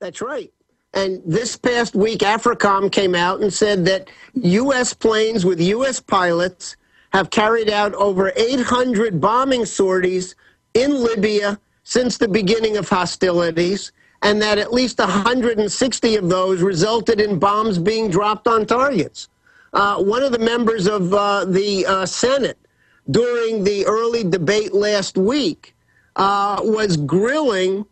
That's right. And this past week, AFRICOM came out and said that U.S. planes with U.S. pilots have carried out over 800 bombing sorties in Libya since the beginning of hostilities, and that at least 160 of those resulted in bombs being dropped on targets. One of the members of the Senate during the early debate last week was grilling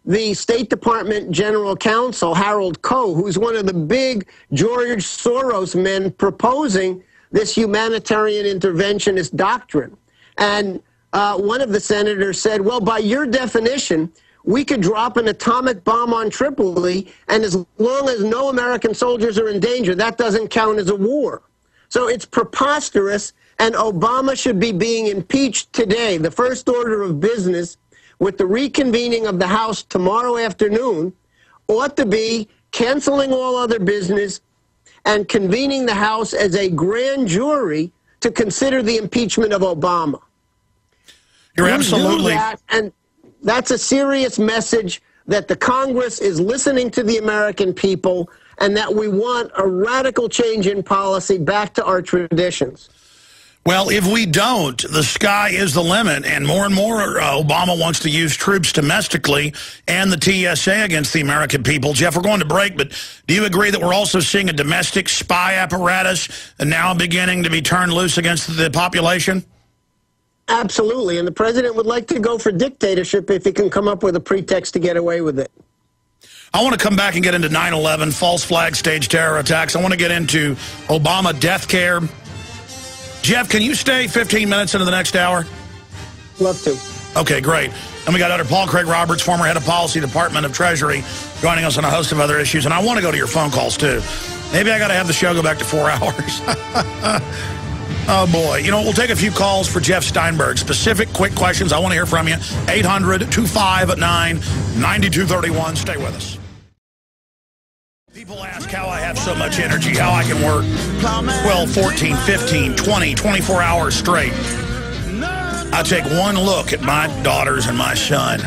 the State Department General Counsel, Harold Koh, who's one of the big George Soros men proposing this humanitarian interventionist doctrine. And one of the senators said, well, by your definition, we could drop an atomic bomb on Tripoli, and as long as no American soldiers are in danger, that doesn't count as a war. So it's preposterous, and Obama should be being impeached today. The first order of business with the reconvening of the House tomorrow afternoon ought to be canceling all other business and convening the House as a grand jury to consider the impeachment of Obama. You're absolutely... And that's a serious message that the Congress is listening to the American people and that we want a radical change in policy back to our traditions. Well, if we don't, the sky is the limit, and more Obama wants to use troops domestically and the TSA against the American people. Jeff, we're going to break, but do you agree that we're also seeing a domestic spy apparatus now beginning to be turned loose against the population? Absolutely, and the president would like to go for dictatorship if he can come up with a pretext to get away with it. I want to come back and get into 9/11, false flag stage terror attacks. I want to get into Obama death care. Jeff, can you stay 15 minutes into the next hour? Love to. Okay, great. And we got Dr. Paul Craig Roberts, former head of policy, Department of Treasury, joining us on a host of other issues. And I want to go to your phone calls, too. Maybe I got to have the show go back to 4 hours. Oh, boy. You know, we'll take a few calls for Jeff Steinberg. Specific, quick questions. I want to hear from you. 800-259-9231. Stay with us. People ask how I have so much energy, how I can work 12, 14, 15, 20, 24 hours straight. I take one look at my daughters and my son,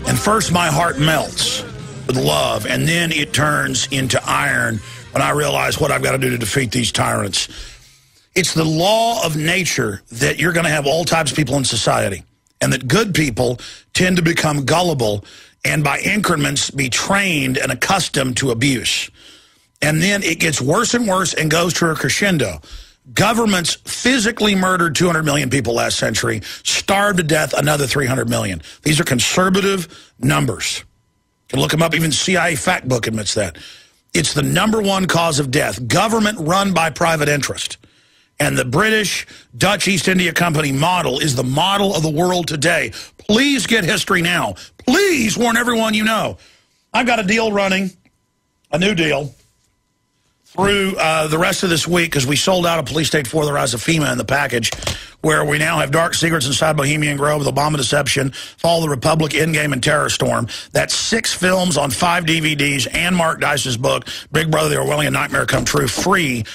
and first my heart melts with love, and then it turns into iron when I realize what I've got to do to defeat these tyrants. It's the law of nature that you're going to have all types of people in society, and that good people tend to become gullible and by increments be trained and accustomed to abuse. And then it gets worse and worse and goes to a crescendo. Governments physically murdered 200 million people last century, starved to death another 300 million. These are conservative numbers. You can look them up. Even CIA Fact Book admits that. It's the #1 cause of death. Government run by private interest. And the British, Dutch East India Company model is the model of the world today. Please get History Now. Please warn everyone you know. I've got a deal running, a new deal, through the rest of this week because we sold out a Police State 4, The Rise of FEMA in the package, where we now have Dark Secrets Inside Bohemian Grove, with Obama Deception, Fall of the Republic, Endgame, and Terror Storm. That's 6 films on 5 DVDs and Mark Dice's book, Big Brother, The Orwellian Nightmare Come True, free.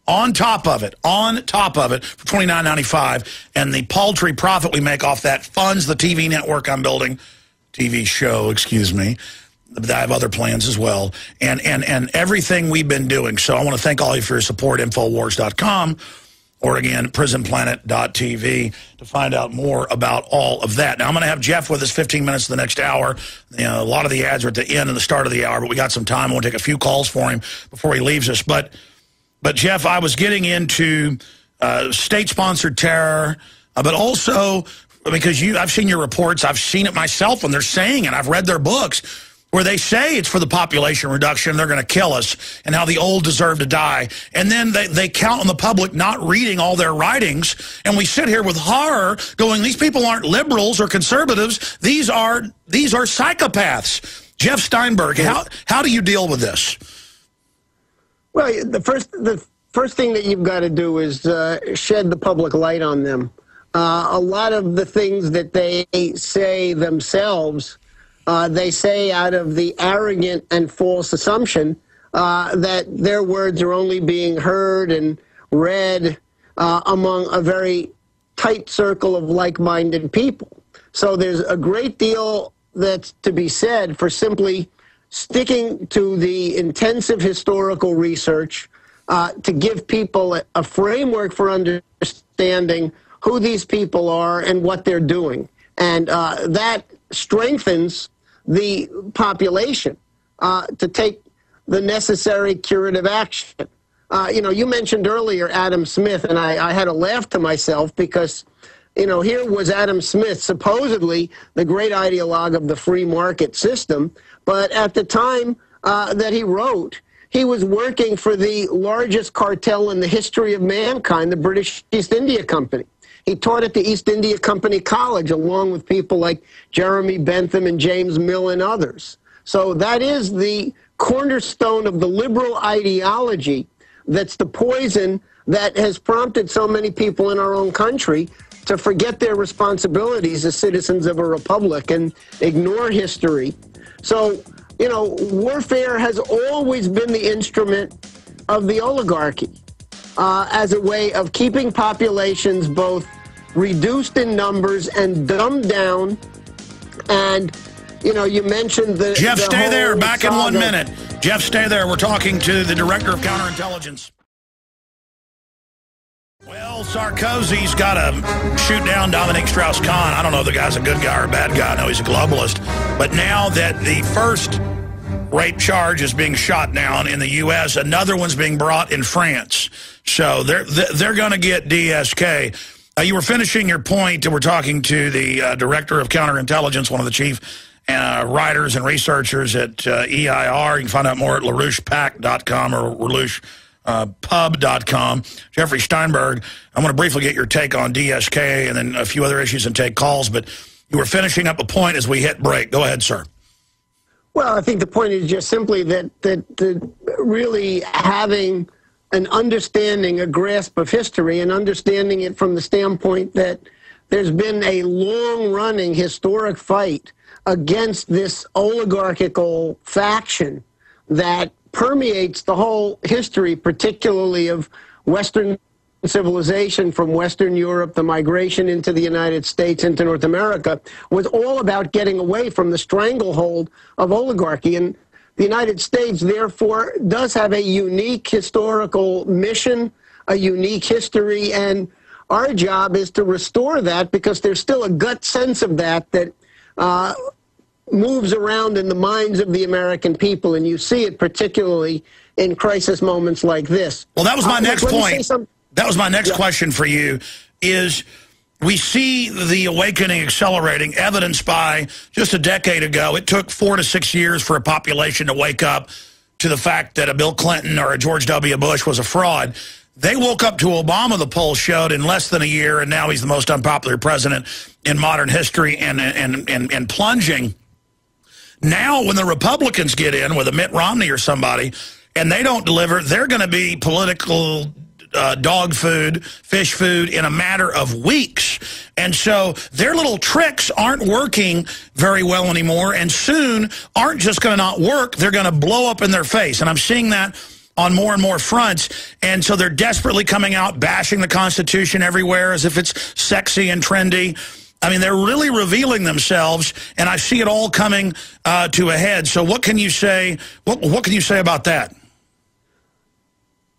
On top of it, for $29.95, and the paltry profit we make off that funds the TV network I'm building, TV show, excuse me. I have other plans as well, and everything we've been doing. So I want to thank all of you for your support, Infowars.com, or again, prisonplanet.tv, to find out more about all of that. Now, I'm going to have Jeff with us 15 minutes the next hour. You know, a lot of the ads are at the end and the start of the hour, but we got some time. I want to take a few calls for him before he leaves us. But Jeff, I was getting into state-sponsored terror, but also because I've seen your reports, I've seen it myself when they're saying it. I've read their books where they say it's for the population reduction, they're going to kill us, and how the old deserve to die. And then they count on the public not reading all their writings, and we sit here with horror going, these people aren't liberals or conservatives, these are psychopaths. Jeff Steinberg, how do you deal with this? Well, the first thing that you've got to do is shed the public light on them. A lot of the things that they say themselves, they say out of the arrogant and false assumption that their words are only being heard and read among a very tight circle of like-minded people. So there's a great deal that's to be said for simply sticking to the intensive historical research to give people a framework for understanding who these people are and what they're doing. And that strengthens the population to take the necessary curative action. You know, you mentioned earlier Adam Smith, and I had to laugh to myself because, you know, here was Adam Smith, supposedly the great ideologue of the free market system, but at the time that he wrote, he was working for the largest cartel in the history of mankind, the British East India Company. He taught at the East India Company College, along with people like Jeremy Bentham and James Mill and others. So that is the cornerstone of the liberal ideology that's the poison that has prompted so many people in our own country to forget their responsibilities as citizens of a republic and ignore history. So, you know, warfare has always been the instrument of the oligarchy as a way of keeping populations both reduced in numbers and dumbed down. And, you know, you mentioned the... Jeff, stay there. Back in 1 minute. Jeff, stay there. We're talking to the director of counterintelligence. Well, Sarkozy's got to shoot down Dominique Strauss-Kahn. I don't know if the guy's a good guy or a bad guy. I know he's a globalist. But now that the first rape charge is being shot down in the U.S., another one's being brought in France. So they're going to get DSK. You were finishing your point. We're talking to the director of counterintelligence, one of the chief writers and researchers at EIR. You can find out more at LaRouchePAC.com or LaRouchePub.com. Jeffrey Steinberg, I want to briefly get your take on DSK and then a few other issues and take calls, but you were finishing up a point as we hit break. Go ahead, sir. Well, I think the point is just simply that really having an understanding, a grasp of history, and understanding it from the standpoint that there's been a long-running historic fight against this oligarchical faction that permeates the whole history, particularly of Western civilization from Western Europe, the migration into the United States, into North America, was all about getting away from the stranglehold of oligarchy. And the United States, therefore, does have a unique historical mission, a unique history, and our job is to restore that because there's still a gut sense of that moves around in the minds of the American people, and you see it particularly in crisis moments like this. Well, that was my next point. That was my next question for you, is we see the awakening accelerating, evidenced by just a decade ago. It took 4 to 6 years for a population to wake up to the fact that a Bill Clinton or a George W. Bush was a fraud. They woke up to Obama, the polls showed, in less than a year, and now he's the most unpopular president in modern history and plunging. Now, when the Republicans get in with a Mitt Romney or somebody, and they don't deliver, they're going to be political dog food, fish food in a matter of weeks. And so their little tricks aren't working very well anymore, and soon aren't just going to not work, they're going to blow up in their face. And I'm seeing that on more and more fronts. And so they're desperately coming out, bashing the Constitution everywhere as if it's sexy and trendy. I mean, they're really revealing themselves, and I see it all coming to a head. So what can you say? What can you say about that?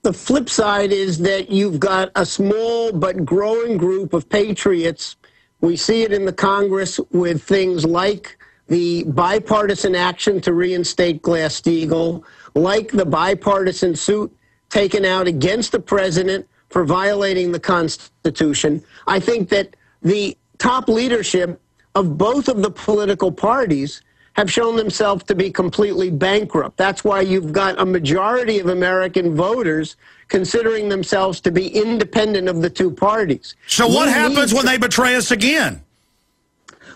The flip side is that you've got a small but growing group of patriots. We see it in the Congress with things like the bipartisan action to reinstate Glass-Steagall, like the bipartisan suit taken out against the president for violating the Constitution. I think that the top leadership of both of the political parties have shown themselves to be completely bankrupt. That's why you've got a majority of American voters considering themselves to be independent of the two parties. So what happens when they betray us again?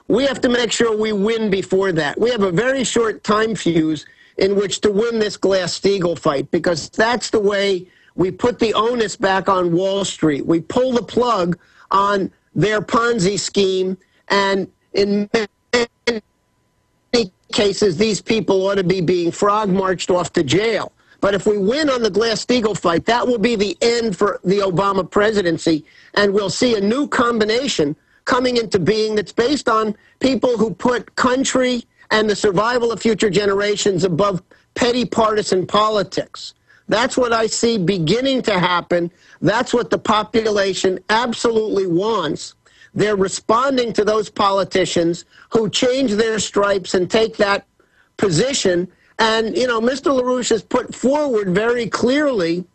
We have to make sure we win before that. We have a very short time fuse in which to win this Glass-Steagall fight, because that's the way we put the onus back on Wall Street. We pull the plug on their Ponzi scheme, and in many cases, these people ought to be being frog-marched off to jail. But if we win on the Glass-Steagall fight, that will be the end for the Obama presidency, and we'll see a new combination coming into being that's based on people who put country and the survival of future generations above petty partisan politics. That's what I see beginning to happen. That's what the population absolutely wants. They're responding to those politicians who change their stripes and take that position. And, you know, Mr. LaRouche has put forward very clearly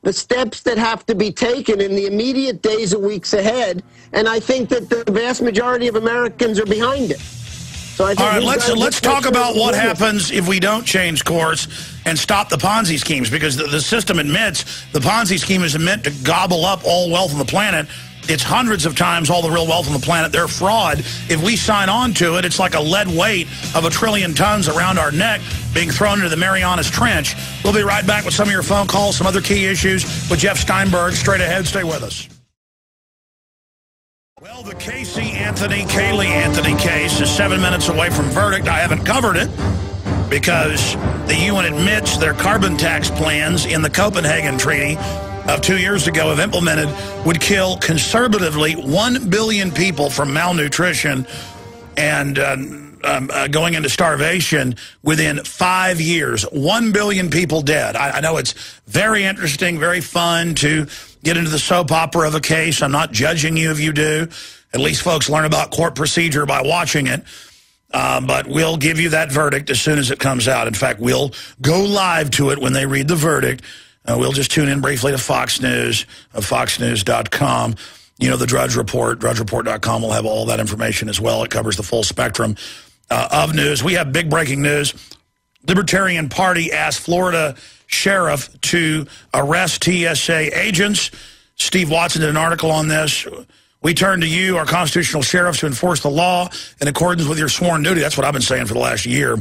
the steps that have to be taken in the immediate days and weeks ahead. And I think that the vast majority of Americans are behind it. So I think all right, let's talk about what happens if we don't change course and stop the Ponzi schemes, because the system admits the Ponzi scheme is meant to gobble up all wealth on the planet. It's hundreds of times all the real wealth on the planet. They're fraud. If we sign on to it, it's like a lead weight of 1 trillion tons around our neck being thrown into the Marianas Trench. We'll be right back with some of your phone calls, some other key issues with Jeff Steinberg. Straight ahead, stay with us. Well, the Kaylee Anthony case is 7 minutes away from verdict. I haven't covered it because the UN admits their carbon tax plans in the Copenhagen Treaty of 2 years ago, if implemented, would kill conservatively 1 billion people from malnutrition and going into starvation within 5 years. 1 billion people dead. I know it's very interesting, very fun to get into the soap opera of a case. I'm not judging you if you do. At least folks learn about court procedure by watching it. But we'll give you that verdict as soon as it comes out. In fact, we'll go live to it when they read the verdict. We'll just tune in briefly to Fox News, foxnews.com. You know, the Drudge Report, drudgereport.com will have all that information as well. It covers the full spectrum of news. We have big breaking news. Libertarian Party asked Florida sheriff to arrest TSA agents. Steve Watson did an article on this. We turn to you, our constitutional sheriffs, to enforce the law in accordance with your sworn duty. That's what I've been saying for the last year.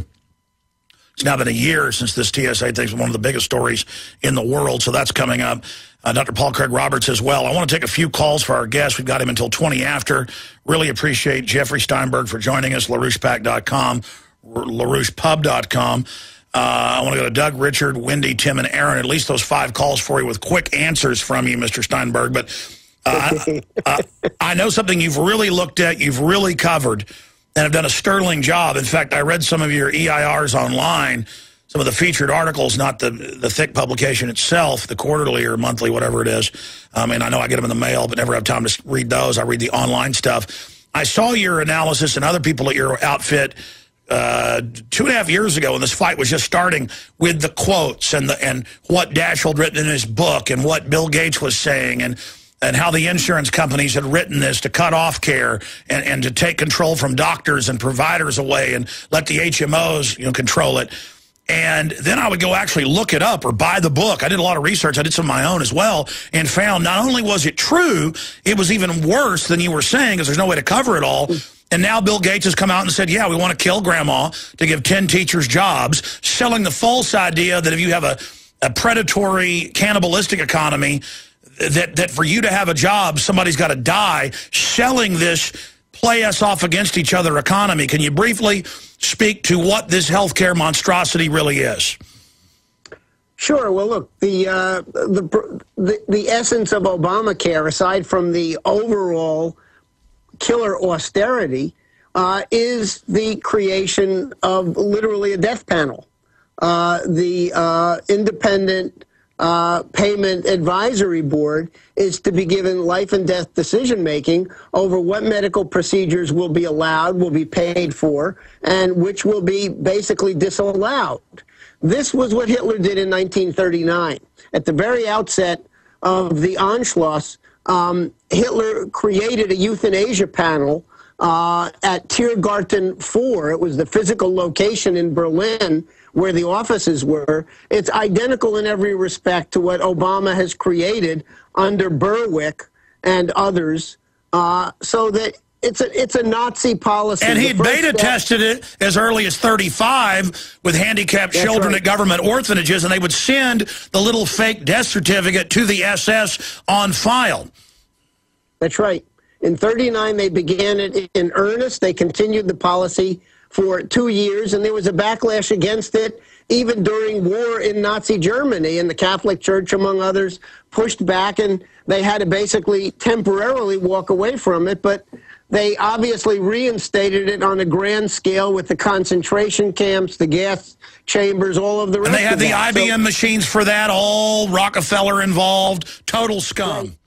It's now been a year since this TSA thing's been one of the biggest stories in the world, so that's coming up. Dr. Paul Craig Roberts as well. I want to take a few calls for our guests. We've got him until 20 after. Really appreciate Jeffrey Steinberg for joining us, LaRouchePack.com, LaRouchePub.com. I want to go to Doug, Richard, Wendy, Tim, and Aaron. At least those 5 calls for you with quick answers from you, Mr. Steinberg. But I know something you've really looked at, you've really covered, and have done a sterling job. In fact, I read some of your EIRs online, some of the featured articles, not the thick publication itself, the quarterly or monthly, whatever it is. I mean, I know I get them in the mail, but never have time to read those. I read the online stuff. I saw your analysis and other people at your outfit 2.5 years ago when this fight was just starting, with the quotes and what Dash had written in his book and what Bill Gates was saying and how the insurance companies had written this to cut off care and to take control from doctors and providers away and let the HMOs, you know, control it. And then I would go actually look it up or buy the book. I did a lot of research. I did some of my own as well, and found not only was it true, it was even worse than you were saying, because there's no way to cover it all. And now Bill Gates has come out and said, yeah, we want to kill grandma to give 10 teachers jobs, selling the false idea that if you have a predatory, cannibalistic economy, that for you to have a job, somebody's got to die, selling this play us off against each other economy. Can you briefly speak to what this healthcare monstrosity really is? Sure. Well, look, the essence of Obamacare, aside from the overall killer austerity, is the creation of literally a death panel. The independent payment advisory board is to be given life and death decision-making over what medical procedures will be allowed, will be paid for, and which will be basically disallowed. This was what Hitler did in 1939. At the very outset of the Anschluss, Hitler created a euthanasia panel at Tiergarten 4. It was the physical location in Berlin where the offices were. It's identical in every respect to what Obama has created under Berwick and others, so that it's a Nazi policy. And he beta tested it as early as 35 with handicapped children at government orphanages, and they would send the little fake death certificate to the SS on file. That's right. In 39, they began it in earnest. They continued the policy for 2 years, and there was a backlash against it even during war in Nazi Germany, and the Catholic Church, among others, pushed back, and they had to basically temporarily walk away from it. But They obviously reinstated it on a grand scale with the concentration camps, the gas chambers, all of the rest And they had of the that. IBM machines for that, all Rockefeller involved, total scum. Right.